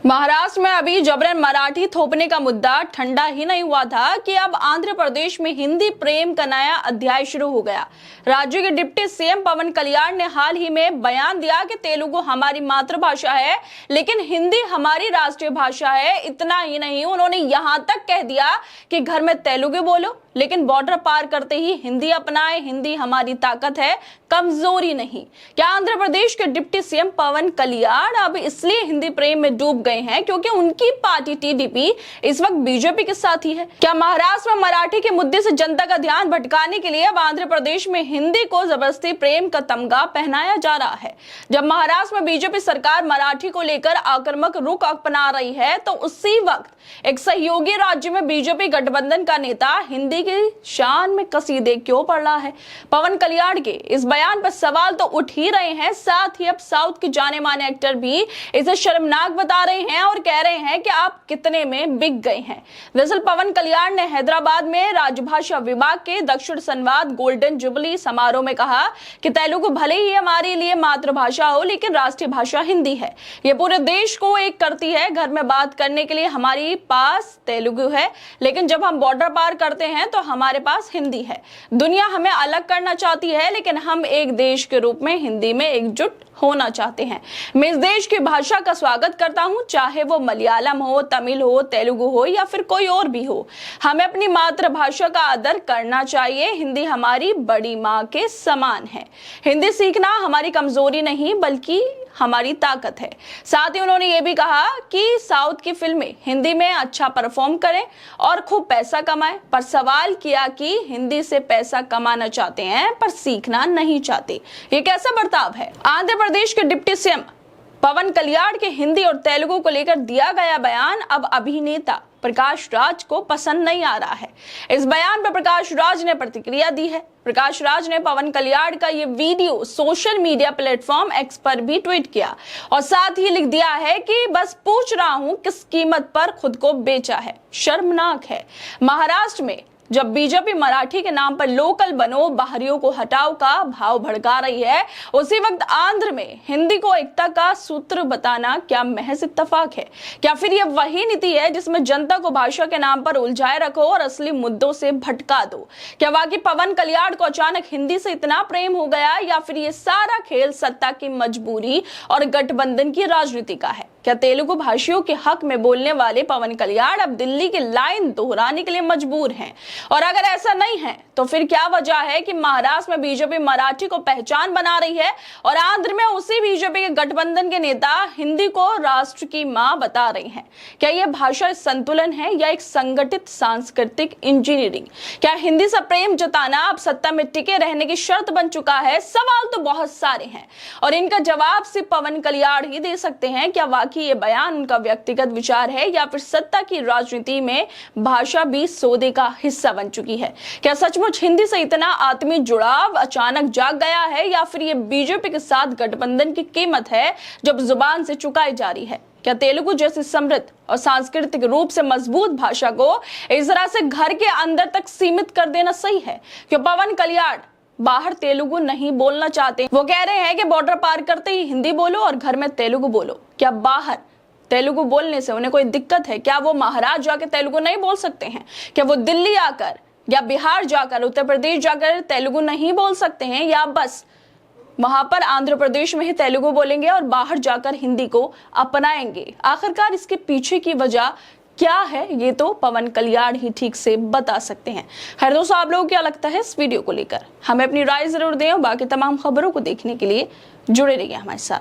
महाराष्ट्र में अभी जबरन मराठी थोपने का मुद्दा ठंडा ही नहीं हुआ था कि अब आंध्र प्रदेश में हिंदी प्रेम का नया अध्याय शुरू हो गया। राज्य के डिप्टी सीएम पवन कल्याण ने हाल ही में बयान दिया कि तेलुगु हमारी मातृभाषा है, लेकिन हिंदी हमारी राष्ट्रीय भाषा है। इतना ही नहीं, उन्होंने यहां तक कह दिया कि घर में तेलुगु बोलो, लेकिन बॉर्डर पार करते ही हिंदी अपनाए। हिंदी हमारी ताकत है, कमजोरी नहीं। क्या आंध्र प्रदेश के डिप्टी सीएम पवन कल्याण अब इसलिए हिंदी प्रेम में डूब गए हैं क्योंकि उनकी पार्टी टीडीपी इस वक्त बीजेपी के साथ ही है? क्या महाराष्ट्र में मराठी के मुद्दे से जनता का ध्यान भटकाने के लिए अब आंध्र प्रदेश में हिंदी को जबरदस्ती प्रेम का तमगा पहनाया जा रहा है? जब महाराष्ट्र में बीजेपी सरकार मराठी को लेकर आक्रामक रुख अपना रही है, तो उसी वक्त एक सहयोगी राज्य में बीजेपी गठबंधन का नेता हिंदी की शान में कसीदे क्यों पड़ रहा है? पवन कल्याण के इस बयान पर सवाल तो उठ ही रहे हैं, साथ ही अब साउथ के जाने माने एक्टर भी इसे शर्मनाक बता रहे हैं और कह रहे हैं कि आप कितने में बिक गए हैं। दरअसल पवन कल्याण ने हैदराबाद में राजभाषा विभाग के दक्षिण संवाद गोल्डन जुबली समारोह में कहा कि तेलुगु भले ही हमारे लिए मातृभाषा हो, लेकिन राष्ट्रीय भाषा हिंदी है। ये पूरे देश को एक करती है। घर में बात करने के लिए हमारे पास तेलुगु है, लेकिन जब हम बॉर्डर पार करते हैं तो हमारे पास हिंदी है। दुनिया हमें अलग करना चाहती है, लेकिन हम एक देश के रूप में हिंदी में एकजुट होना चाहते हैं। मैं इस देश की भाषा का स्वागत करता हूं, चाहे वो मलयालम हो, तमिल हो, तेलुगु हो या फिर कोई और भी हो। हमें अपनी मातृभाषा का आदर करना चाहिए। हिंदी हमारी बड़ी माँ के समान है। हिंदी सीखना हमारी कमजोरी नहीं बल्कि हमारी ताकत है। साथ ही उन्होंने ये भी कहा कि साउथ की फिल्में हिंदी में अच्छा परफॉर्म करें और खूब पैसा कमाएं, पर सवाल किया कि हिंदी से पैसा कमाना चाहते हैं पर सीखना नहीं चाहते। ये कैसा बर्ताव है? आंध्र प्रदेश के डिप्टी सीएम पवन कल्याण के हिंदी और तेलुगु को लेकर दिया गया बयान अब अभिनेता प्रकाश राज को पसंद नहीं आ रहा है। इस बयान पर प्रकाश राज ने प्रतिक्रिया दी है। प्रकाश राज ने पवन कल्याण का ये video social media platform x पर भी ट्वीट किया और साथ ही लिख दिया है कि बस पूछ रहा हूं किस कीमत पर खुद को बेचा है। शर्मनाक है। महाराष्ट्र में जब बीजेपी मराठी के नाम पर लोकल बनो बाहरियों को हटाओ का भाव भड़का रही है, उसी वक्त आंध्र में हिंदी को एकता का सूत्र बताना क्या महज इत्तेफाक है? क्या फिर यह वही नीति है जिसमें जनता को भाषा के नाम पर उलझाए रखो और असली मुद्दों से भटका दो? क्या वाकई पवन कल्याण को अचानक हिंदी से इतना प्रेम हो गया, या फिर ये सारा खेल सत्ता की मजबूरी और गठबंधन की राजनीति का है? क्या तेलुगु भाषियों के हक में बोलने वाले पवन कल्याण अब दिल्ली की लाइन दोहराने के लिए मजबूर हैं? और अगर ऐसा नहीं है तो फिर क्या वजह है कि महाराष्ट्र में बीजेपी मराठी को पहचान बना रही है और आंध्र में उसी बीजेपी के गठबंधन के नेता हिंदी को राष्ट्र की मां बता रहे हैं? क्या यह भाषा संतुलन है या एक संगठित सांस्कृतिक इंजीनियरिंग? क्या हिंदी से प्रेम जताना अब सत्ता में टिके रहने की शर्त बन चुका है? सवाल तो बहुत सारे हैं और इनका जवाब सिर्फ पवन कल्याण ही दे सकते हैं। क्या वाकई ये बयान उनका व्यक्तिगत विचार है या फिर सत्ता की राजनीति में भाषा भी सौदे का हिस्सा बन चुकी है? क्या सचमुच हिंदी से इतना आत्मीय जुड़ाव अचानक जाग गया है, या फिर ये बीजेपी के साथ गठबंधन की कीमत है जो जुबान से चुकाई जा रही है? क्या तेलुगु जैसी समृद्ध और सांस्कृतिक रूप से मजबूत भाषा को इस तरह से घर के अंदर तक सीमित कर देना सही है? क्यों पवन कल्याण बाहर तेलुगु नहीं बोलना चाहते? वो कह रहे हैं कि बॉर्डर पार करते ही हिंदी बोलो और घर में तेलुगु बोलो। क्या बाहर तेलुगु बोलने से उन्हें कोई दिक्कत है? क्या वो महाराष्ट्र जाकर तेलुगु नहीं बोल सकते हैं? क्या वो दिल्ली आकर या बिहार जाकर, उत्तर प्रदेश जाकर तेलुगु नहीं बोल सकते हैं? या बस वहां पर आंध्र प्रदेश में ही तेलुगु बोलेंगे और बाहर जाकर हिंदी को अपनाएंगे? आखिरकार इसके पीछे की वजह क्या है, ये तो पवन कल्याण ही ठीक से बता सकते हैं। खैर दोस्तों, आप लोगों को क्या लगता है इस वीडियो को लेकर? हमें अपनी राय जरूर दें और बाकी तमाम खबरों को देखने के लिए जुड़े रहिए हमारे साथ।